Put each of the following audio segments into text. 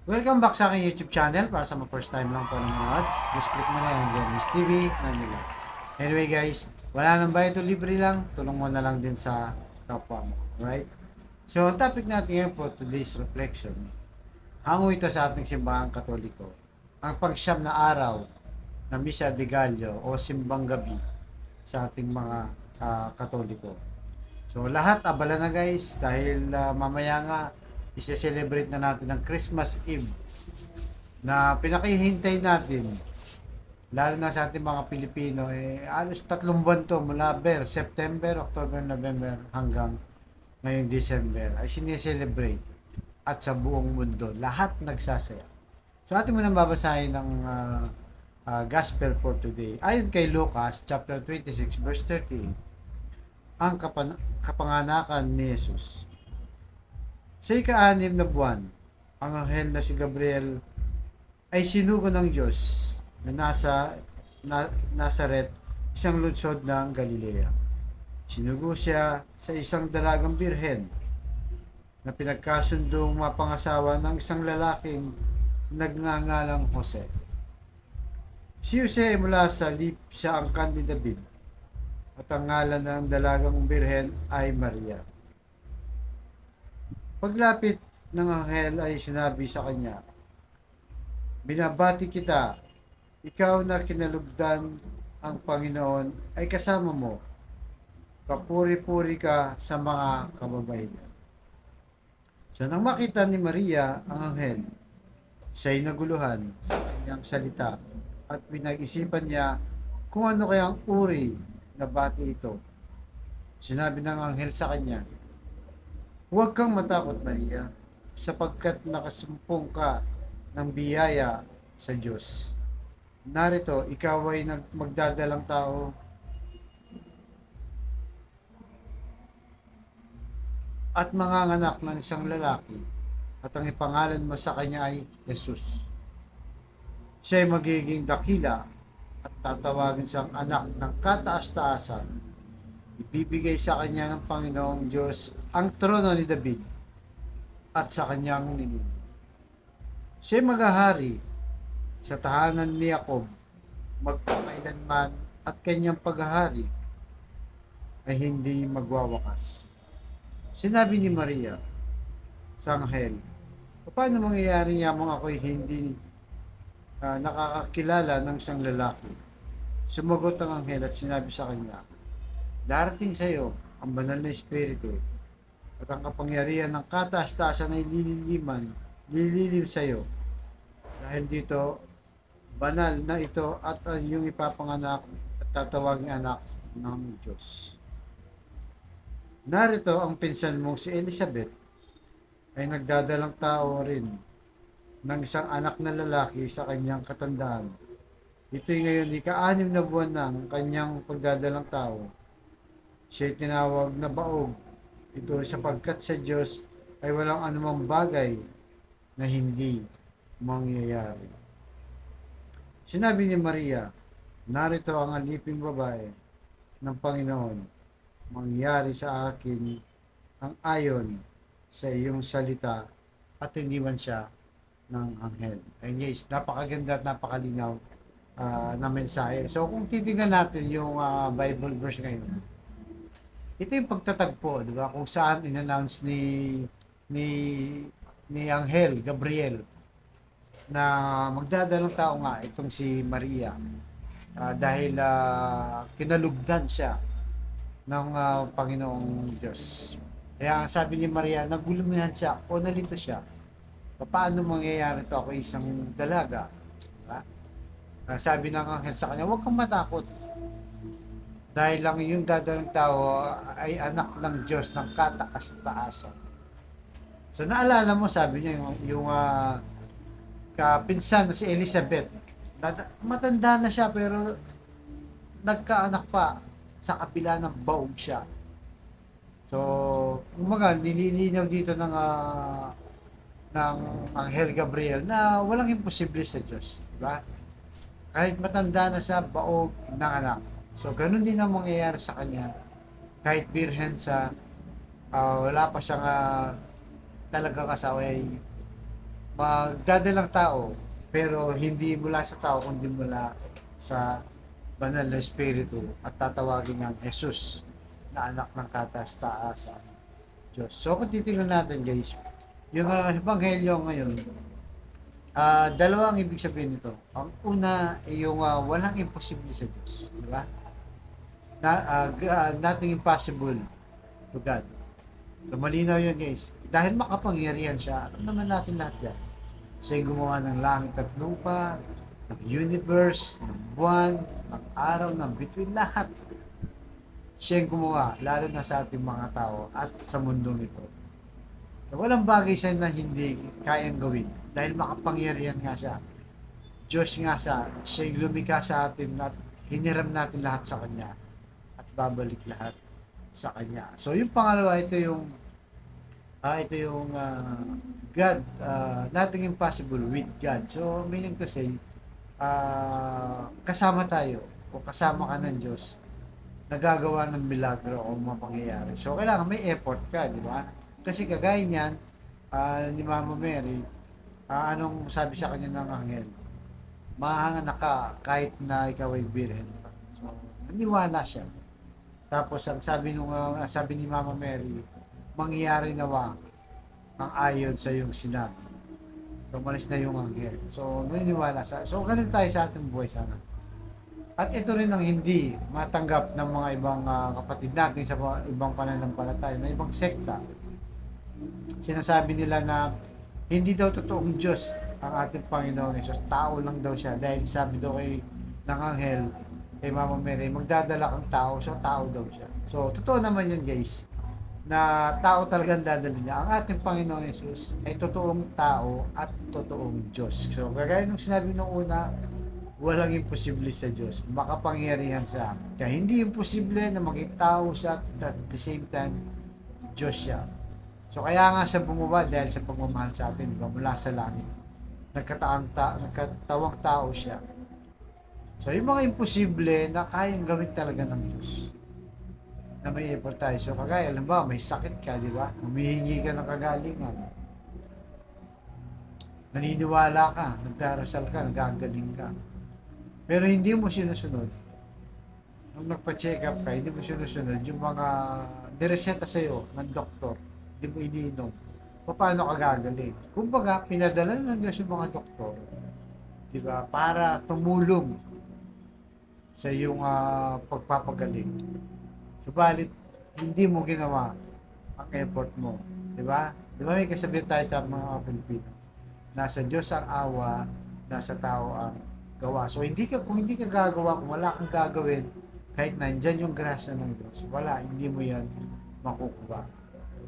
Welcome back sa aking YouTube channel. Para sa mga first time lang po na manood, just click mo na yung Jeremy's TV, Manila. Anyway guys, wala nang bayad o libre lang, tulong mo na lang din sa kapwa mo. Right? So, ang topic natin ngayon for today's reflection, hango ito sa ating simbahang katoliko, ang pagsyam na araw na Misa de Gallo o Simbang Gabi sa ating mga katoliko. So lahat abala na guys dahil mamaya nga isi-celebrate na natin ang Christmas Eve na pinakihintay natin lalo na sa ating mga Pilipino alos 3 buwan to mula September, October, November hanggang ngayong December ay sineselebrate at sa buong mundo lahat nagsasaya. So atin mo nang babasahin ng Gospel for today. Ayon kay Lucas chapter 26 verse 38, ang kapanganakan ni Jesus. Sa ika-6 na buwan, ang anghel na si Gabriel ay sinugo ng Diyos na nasa Nazaret, isang lungsod ng Galilea. Sinugo siya sa isang dalagang birhen na pinagkasundong mapangasawa ng isang lalaking nagngangalang Jose. Si Jose ay mula sa sa angkan ni David at ang ngalan ng dalagang birhen ay Maria. Paglapit ng anghel ay sinabi sa kanya, "Binabati kita, ikaw na kinalugdan ang Panginoon ay kasama mo. Kapuri-puri ka sa mga kababaihan." So nang makita ni Maria ang anghel, siya'y naguluhan sa kanyang salita at pinag-isipan niya kung ano kayang uri na bati ito. Sinabi ng anghel sa kanya, "Huwag kang matakot, Maria, sapagkat nakasumpong ka ng biyaya sa Diyos. Narito, ikaw ay magdadalang tao at manganganak ng isang lalaki at ang ipangalan mo sa kanya ay Jesus. Siya ay magiging dakila at tatawagin siyang anak ng kataas-taasan. Ibibigay sa kanya ng Panginoong Diyos ang trono ni David at sa kanyang ninuno. Siya maghahari sa tahanan ni Jacob magpakailanman at kanyang paghahari ay hindi magwawakas." Sinabi ni Maria sa anghel, "Paano mangyayari yamang ako'y hindi nakakakilala ng isang lalaki?" Sumagot ang anghel at sinabi sa kanya, "Darating sa iyo ang banal na espiritu at ang kapangyarihan ng kataas-taasan ay lililim sa iyo. Dahil dito, banal na ito at ang iyong ipapanganak at tatawaging anak ng Diyos. Narito ang pinsan mong si Elizabeth ay nagdadalang tao rin ng isang anak na lalaki sa kanyang katandaan. Ito'y ngayon ika-6 na buwan ng kanyang pagdadalang tao. Siya'y tinawag na baog. Ito sapagkat sa Diyos ay walang anumang bagay na hindi mangyayari." Sinabi ni Maria, "Narito ang aliping babae ng Panginoon. Mangyari sa akin ang ayon sa iyong salita," at hindi man siya ng anghel. Ayun guys, napakaganda at napakalinaw na mensahe. So kung titingnan natin yung Bible verse ngayon, ito yung pagtatagpo, di ba? Kung saan in-announce ni ni Anghel Gabriel na magdadalang tao nga itong si Maria dahil kinalugdan siya ng Panginoong Diyos. Kaya sabi ni Maria, nagulumihan siya o nalito siya. Paano mangyayari ito? Ako isang dalaga. Diba? Sabi ng anghel sa kanya, "Huwag kang matakot. Dahil lang yung dadalang tao ay anak ng Diyos ng kataas-taasan." So naalala mo, sabi niya yung kapinsan na si Elizabeth. Matanda na siya pero nagkaanak pa sa kabila ng baog siya. So, umaga, nililinaw dito ng Anghel Gabriel na walang imposible sa Diyos. Diba? Kahit matanda na sa baog ng anak. So, ganun din ang mangyayari sa kanya. Kahit birhen sa wala pa siyang talagang asawa ay magdadalang tao, pero hindi mula sa tao, kundi mula sa banal na espiritu at tatawagin ng Jesus na anak ng kataas-taasan Diyos. So kung titingnan natin guys, yung ebanghelyo ngayon, dalawang ibig sabihin nito. Ang una ay yung walang imposible sa Diyos, di ba? Nothing impossible to God. So malinaw yun guys. Dahil makapangyarihan siya, alam naman natin lahat yan. Siya gumawa ng langit at lupa, ng universe, ng buwan, ng araw, ng bituin, lahat. Siya yung gumawa, lalo na sa ating mga tao at sa mundong ito. So, walang bagay siya na hindi kayang gawin dahil makapangyarihan nga siya. Diyos nga siya yung lumikha sa atin at hiniram natin lahat sa Kanya at babalik lahat sa Kanya. So yung pangalawa, God, nothing impossible with God. So meaning to say, kasama tayo o kasama ka ng Diyos, nagagawa ng milagro o mapangyayari. So, kailangan may effort ka, di ba? Kasi kagaya niyan, ni Mama Mary, anong sabi sa kanya ng anghel? Mahanganak ka kahit na ikaw ay birhen pa. So, naniwala siya. Tapos, sabi ni Mama Mary, mangyayari nawa ang ayon sa iyong sinabi. So, malis na yung anghel. So, naniniwala sa. So, ganun tayo sa ating buhay sana. At ito rin ang hindi matanggap ng mga ibang kapatid natin sa mga ibang pananampalataya, na ibang sekta. Sinasabi nila na hindi daw totoong Diyos ang ating Panginoon Jesus. Tao lang daw siya. Dahil sabi daw ng anghel, kay Mama Mary, magdadala kang tao. So, tao daw siya. So, totoo naman yan guys, na tao talagang dadala niya. Ang ating Panginoon Jesus ay totoong tao at totoong Diyos. So, kagaya nung sinabi nung una, walang imposible sa Diyos. Makapangyarihan siya. Kaya hindi imposible na maging tao siya at the same time, Diyos siya. So kaya nga siya bumaba dahil sa pagmamahal sa atin, diba? Mula sa langit. Nagkatawang tao siya. So yung mga imposible na kayang gawin talaga ng Diyos. Na may effort tayo. So kagaya, alam ba, may sakit ka, di ba? Humihingi ka ng kagalingan. Naniniwala ka, nagdarasal ka, nagagaling ka. Pero hindi mo sinusunod. Nung nagpa-check up ka, hindi mo sinusunod yung mga nireseta sa'yo ng doktor. Hindi mo iniinom. Paano ka gagaling? Kumbaga, pinadala ng Diyos yung mga doktor, di ba, para tumulong sa iyong pagpapagaling. Subalit, hindi mo ginawa ang effort mo. Di ba? Di ba may kasabihan tayo sa mga Pilipino? Nasa Diyos ang awa, nasa tao ang gawa. So kung hindi ka gagawa, kung wala kang gagawin, kahit nandyan yung grasya ng Diyos, wala, hindi mo yan makukuha.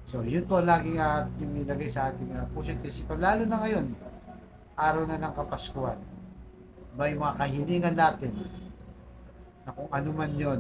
So yun po laging nilagay sa ating puso at isipan, lalo na ngayon, araw na ng Kapaskuhan. May mga kahilingan natin na kung ano man yun,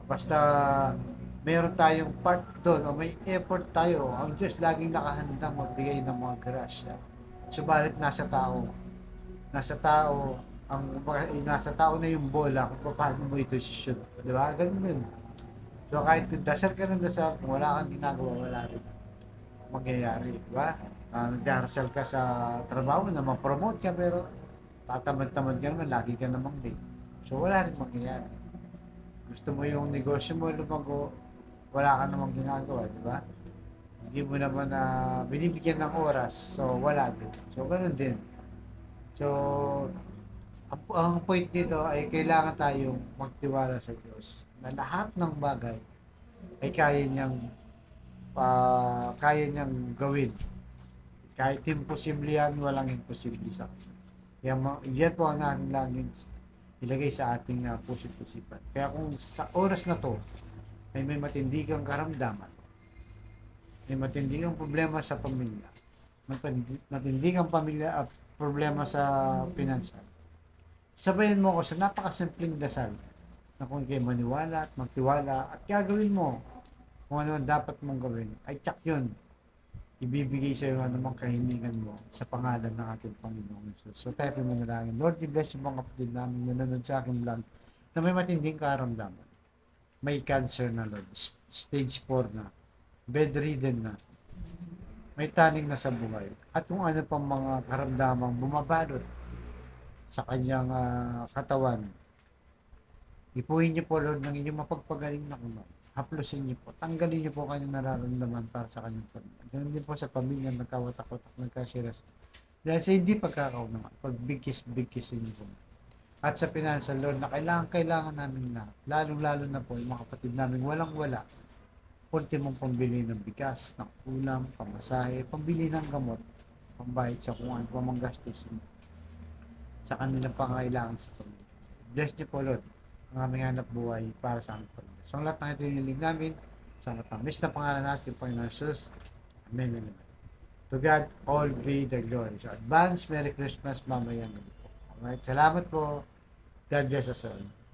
basta meron tayong part doon o may effort tayo, ang Diyos laging nakahandang magbigay ng mga grasya. Subalit nasa tao nasa tao na yung bola kung paano mo ito shoot. Di ba? Ganun yun. So kahit dasal ka ng dasal, kung wala kang ginagawa, wala rin mangyayari. Di ba? Nagdarasal ka sa trabaho na ma-promote ka, pero tatamad-tamad ka naman, lagi ka namang late. So wala rin mangyayari. Gusto mo yung negosyo mo lumago, wala ka namang ginagawa. Di ba? Hindi mo naman binibigyan ng oras, so wala din. So ganun din. So, ang point dito ay kailangan tayong magtiwala sa Diyos na lahat ng bagay ay kaya niyang gawin. Kahit imposible yan, walang imposible sa Kanya. Kaya yan po ang ating laging ilagay sa ating puso at isipan. Kaya kung sa oras na to ay may matindi kang karamdaman, may matindi kang problema sa pamilya, matindi kang problema sa financial, sabayan mo ko sa napakasimpleng dasal na kung kayo maniwala at magtiwala at gagawin mo kung ano ang dapat mong gawin, ay tsak yun, ibibigay sa iyo anumang kahilingan mo sa pangalan ng ating Panginoong Jesus. So tayo po manalangin. Lord, i-bless yung mga kapatid namin na nanonood sa aking vlog na may matinding karamdaman. May cancer na, Lord, stage 4 na, bedridden na, may taning na sa buhay. at kung ano pang mga karamdamang bumabalot sa kanyang katawan. Ipuhin niyo po, Lord, ng inyong mapagpagaling na kumang. Haplusin niyo po. Tanggalin niyo po kanyang nararamdaman para sa kanyang pamilya. Ganun din po sa pamilya, nagkawatak-watak, nagkasiras. Dahil sa hindi pagkakaunawa, pagbigkis-bigkisin niyo po. At sa financial, Lord, na kailangan namin na, lalong-lalo na po yung mga kapatid namin, walang-wala, ultimong pambili ng bigas, ng ulam, pamasahe, pambili ng gamot, pambayad sa kung ano pa mang gastusin sa kanilang pangailangan sa pamilya. Bless niyo po, Lord, ang aming hanap buhay para sa aming pamilya. So, ang lahat ng ito hiniling namin, sa matamis na pangalan natin, Panginoon Jesus. Amen and amen. To God, all be the glory. So, advance Merry Christmas, mamaya po. Alright, salamat po. God bless us all.